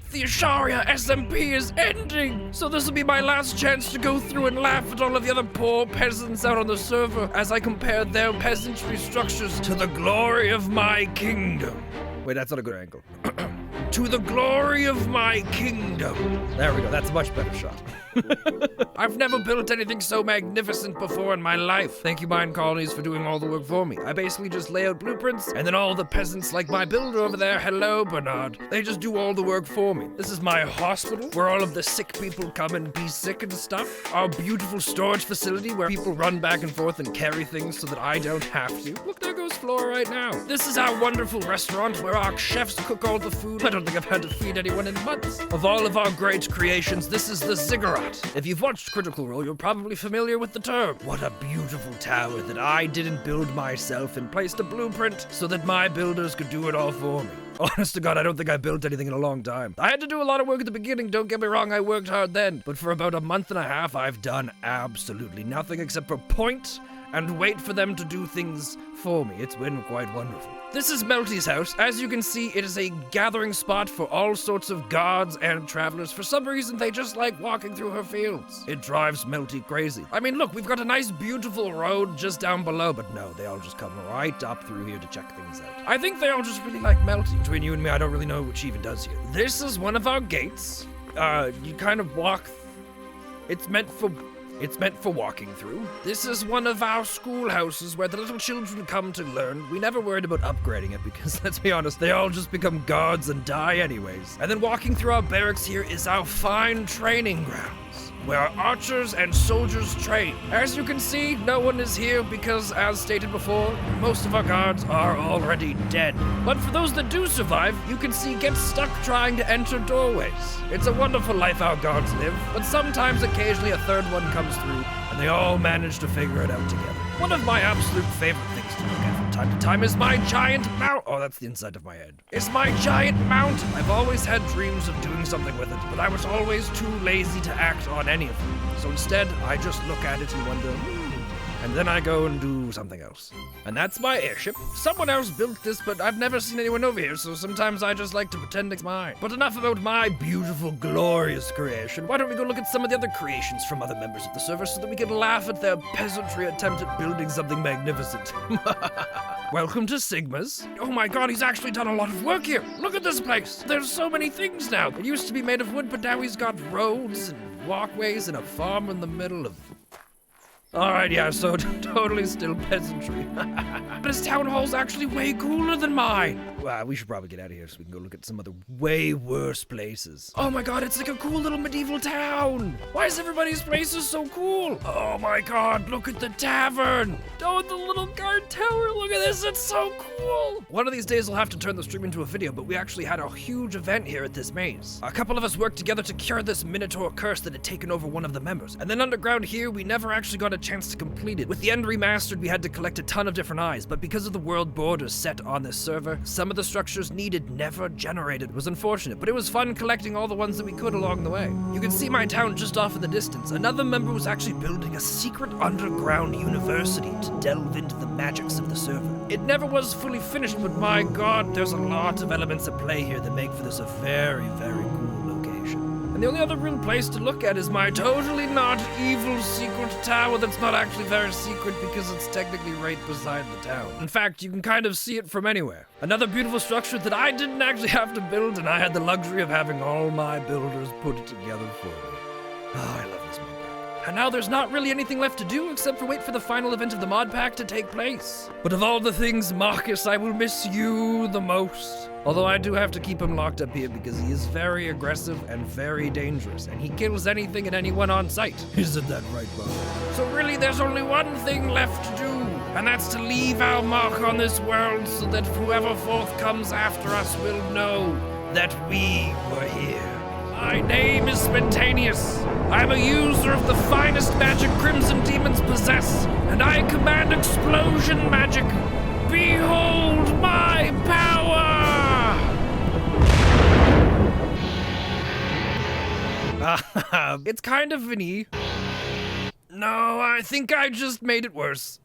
The Esharia SMP is ending! So this will be my last chance to go through and laugh at all of the other poor peasants out on the server as I compare their peasantry structures to the glory of my kingdom. Wait, that's not a good angle. To the glory of my kingdom. There we go, that's a much better shot. I've never built anything so magnificent before in my life. Thank you, mine colonies, for doing all the work for me. I basically just lay out blueprints, and then all the peasants like my builder over there, hello Bernard, they just do all the work for me. This is my hospital, where all of the sick people come and be sick and stuff. Our beautiful storage facility, where people run back and forth and carry things so that I don't have to. Look, there goes Flora right now. This is our wonderful restaurant, where our chefs cook all the food. I don't think I've had to feed anyone in months. Of all of our great creations, this is the ziggurat. If you've watched Critical Role, you're probably familiar with the term. What a beautiful tower that I didn't build myself and placed a blueprint so that my builders could do it all for me. Honest to God, I don't think I built anything in a long time. I had to do a lot of work at the beginning, don't get me wrong, I worked hard then. But for about a month and a half, I've done absolutely nothing except for point and wait for them to do things for me. It's been quite wonderful. This is Melty's house. As you can see, it is a gathering spot for all sorts of gods and travelers. For some reason, they just like walking through her fields. It drives Melty crazy. I mean, look, we've got a nice, beautiful road just down below, but no, they all just come right up through here to check things out. I think they all just really like Melty. Between you and me, I don't really know what she even does here. This is one of our gates. You kind of walk. It's meant for walking through. This is one of our schoolhouses where the little children come to learn. We never worried about upgrading it because, let's be honest, they all just become gods and die anyways. And then walking through our barracks here is our fine training grounds, where our archers and soldiers train. As you can see, no one is here because, as stated before, most of our guards are already dead. But for those that do survive, you can see get stuck trying to enter doorways. It's a wonderful life our guards live, but sometimes occasionally a third one comes through, and they all manage to figure it out together. One of my absolute favorite things to look at from time to time is my giant mount. Oh, that's the inside of my head. It's my giant mountain. I've always had dreams of doing something with it, but I was always too lazy to act on any of them. So instead, I just look at it and wonder, and then I go and do something else. And that's my airship. Someone else built this, but I've never seen anyone over here, so sometimes I just like to pretend it's mine. But enough about my beautiful, glorious creation. Why don't we go look at some of the other creations from other members of the server so that we can laugh at their peasantry attempt at building something magnificent. Welcome to Sigma's. Oh my god, he's actually done a lot of work here. Look at this place. There's so many things now. It used to be made of wood, but now he's got roads and walkways and a farm in the middle of... Alright, yeah, so totally still peasantry. But his town hall's actually way cooler than mine. Wow, we should probably get out of here so we can go look at some other way worse places. Oh my god, it's like a cool little medieval town. Why is everybody's places so cool? Oh my god, look at the tavern. Oh, the little guard tower, look at this, it's so cool. One of these days we'll have to turn the stream into a video, but we actually had a huge event here at this maze. A couple of us worked together to cure this Minotaur curse that had taken over one of the members. And then underground here, we never actually got a chance to complete it. With the end remastered, we had to collect a ton of different eyes, but because of the world borders set on this server, some of the structures needed never generated. It was unfortunate, but it was fun collecting all the ones that we could along the way. You can see my town just off in the distance. Another member was actually building a secret underground university to delve into the magics of the server. It never was fully finished, but my god, there's a lot of elements at play here that make for this a very, very cool location. And the only other real place to look at is my totally not evil secret tower that's not actually very secret because it's technically right beside the town. In fact, you can kind of see it from anywhere. Another beautiful structure that I didn't actually have to build, and I had the luxury of having all my builders put it together for me. Oh, I love this mod pack. And now there's not really anything left to do except for wait for the final event of the mod pack to take place. But of all the things, Marcus, I will miss you the most. Although I do have to keep him locked up here because he is very aggressive and very dangerous, and he kills anything and anyone on sight. Isn't that right, Bob? So really, there's only one thing left to do, and that's to leave our mark on this world so that whoever forth comes after us will know that we were here. My name is Spontaneous. I'm a user of the finest magic Crimson Demons possess, and I command explosion magic. Behold my power! It's kind of an E. No, I think I just made it worse.